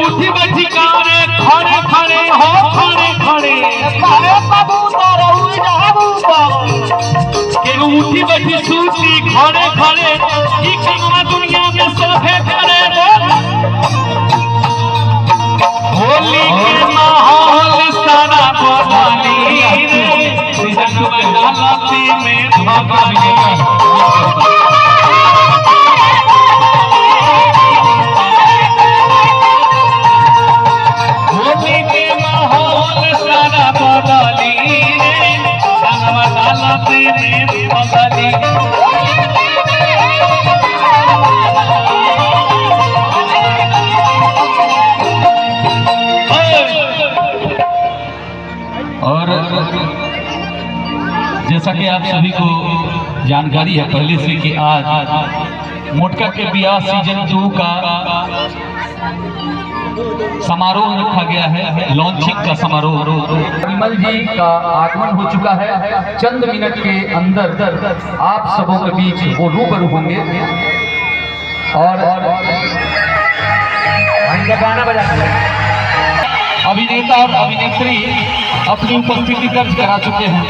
उठी बैठी कारे खड़े खड़े हो खड़े खड़े केहू उठी बैठी सूती खड़े खड़े ई कमा दुनिया में सभे करे होली के माहौल सारा बदली रे रंग में डालती में भगवानी और जैसा कि आप सभी को जानकारी है पहले से कि आज मोटका के ब्याह सीजन 2 का समारोह रखा गया है, लॉन्चिंग का समारोह। विमल जी का आगमन हो चुका है। चंद मिनट के अंदर आप सबों के बीच वो रूबरू होंगे और गाना बजा अभिनेता और अभिनेत्री अपनी उपस्थिति दर्ज करा चुके हैं।